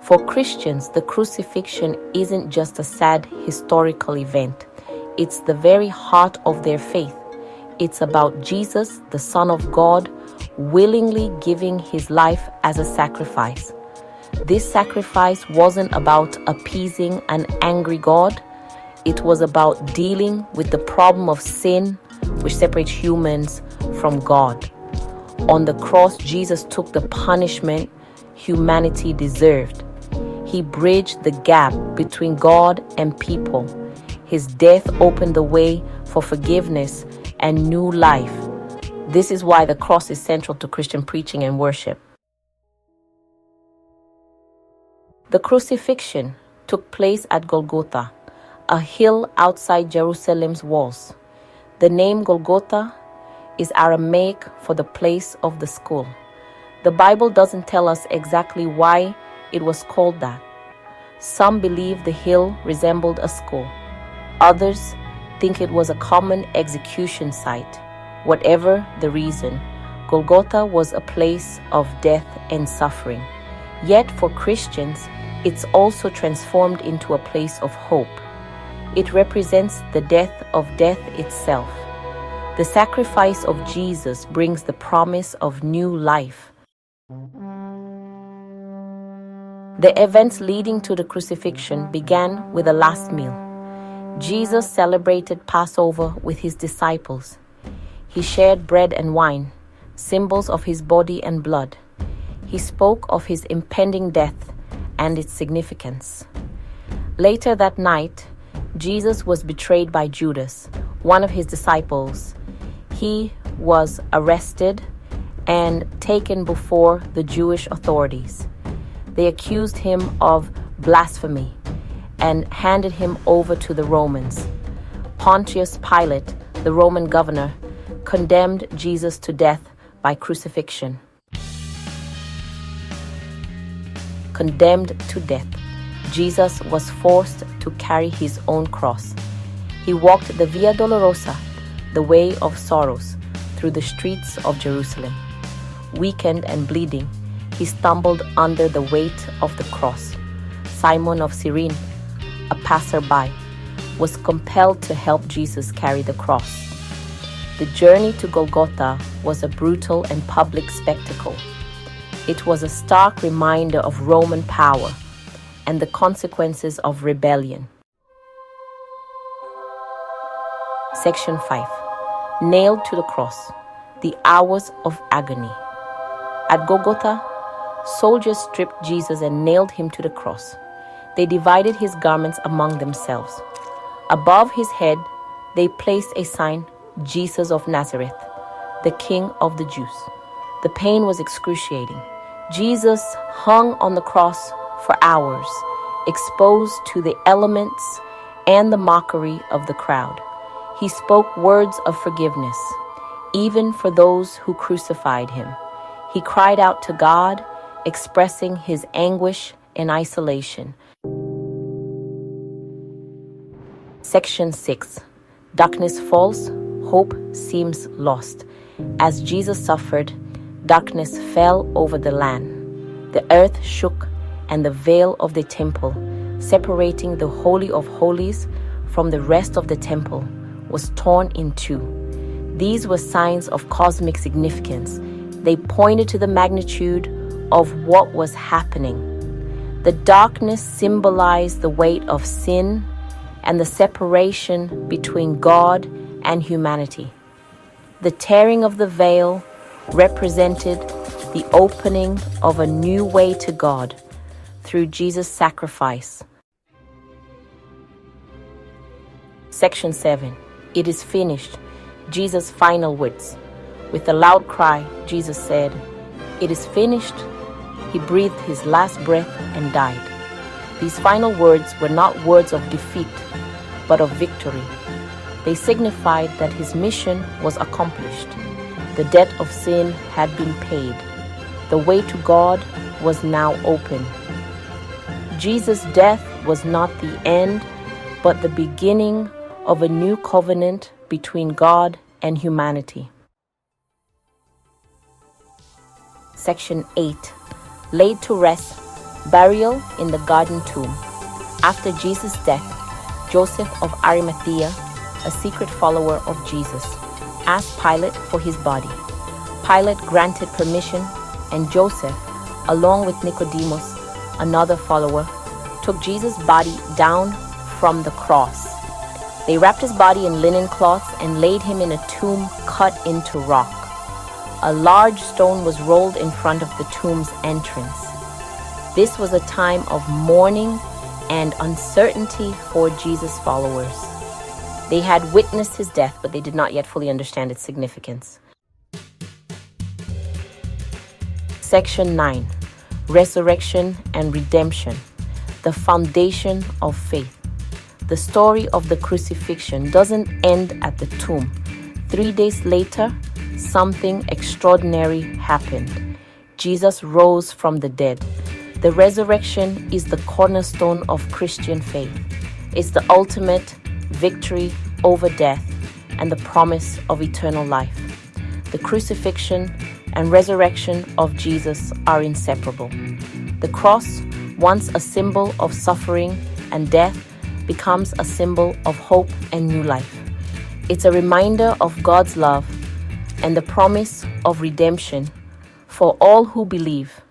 For Christians, the crucifixion isn't just a sad historical event. It's the very heart of their faith. It's about Jesus, the Son of God, willingly giving his life as a sacrifice. This sacrifice wasn't about appeasing an angry God. It was about dealing with the problem of sin, which separates humans from God. On the cross, Jesus took the punishment humanity deserved. He bridged the gap between God and people. His death opened the way for forgiveness and new life. This is why the cross is central to Christian preaching and worship. The crucifixion took place at Golgotha, a hill outside Jerusalem's walls. The name Golgotha is Aramaic for the place of the skull. The Bible doesn't tell us exactly why it was called that. Some believe the hill resembled a skull. Others think it was a common execution site. Whatever the reason, Golgotha was a place of death and suffering. Yet for Christians, it's also transformed into a place of hope. It represents the death of death itself. The sacrifice of Jesus brings the promise of new life. The events leading to the crucifixion began with a last meal. Jesus celebrated Passover with his disciples. He shared bread and wine, symbols of his body and blood. He spoke of his impending death and its significance. Later that night, Jesus was betrayed by Judas, one of his disciples. He was arrested and taken before the Jewish authorities. They accused him of blasphemy and handed him over to the Romans. Pontius Pilate, the Roman governor, condemned Jesus to death by crucifixion. Condemned to death, Jesus was forced to carry his own cross. He walked the Via Dolorosa, the way of sorrows, through the streets of Jerusalem. Weakened and bleeding, he stumbled under the weight of the cross. Simon of Cyrene, a passerby, was compelled to help Jesus carry the cross. The journey to Golgotha was a brutal and public spectacle. It was a stark reminder of Roman power and the consequences of rebellion. Section 5. Nailed to the cross. The hours of agony. At Golgotha, soldiers stripped Jesus and nailed him to the cross. They divided his garments among themselves. Above his head, they placed a sign, Jesus of Nazareth, the King of the Jews. The pain was excruciating. Jesus hung on the cross for hours, exposed to the elements and the mockery of the crowd. He spoke words of forgiveness, even for those who crucified him. He cried out to God, expressing his anguish and isolation. Section 6. Darkness falls, hope seems lost. As Jesus suffered, darkness fell over the land. The earth shook, and the veil of the temple, separating the Holy of Holies from the rest of the temple, was torn in two. These were signs of cosmic significance. They pointed to the magnitude of what was happening. The darkness symbolized the weight of sin and the separation between God and humanity. The tearing of the veil represented the opening of a new way to God through Jesus' sacrifice. Section 7. It is finished. Jesus' final words. With a loud cry, Jesus said, "It is finished." He breathed his last breath and died. These final words were not words of defeat, but of victory. They signified that his mission was accomplished. The debt of sin had been paid. The way to God was now open. Jesus' death was not the end, but the beginning of a new covenant between God and humanity. Section 8. Laid to rest, Burial in the garden tomb. After Jesus' death, Joseph of Arimathea, a secret follower of Jesus, asked Pilate for his body. Pilate granted permission, and Joseph, along with Nicodemus, another follower, took Jesus' body down from the cross. They wrapped his body in linen cloths and laid him in a tomb cut into rock. A large stone was rolled in front of the tomb's entrance. This was a time of mourning and uncertainty for Jesus' followers. They had witnessed his death, but they did not yet fully understand its significance. Section 9. Resurrection and Redemption. The foundation of faith. The story of the crucifixion doesn't end at the tomb. 3 days later, something extraordinary happened. Jesus rose from the dead. The resurrection is the cornerstone of Christian faith. It's the ultimate victory over death and the promise of eternal life. The crucifixion and resurrection of Jesus are inseparable. The cross, once a symbol of suffering and death, becomes a symbol of hope and new life. It's a reminder of God's love and the promise of redemption for all who believe.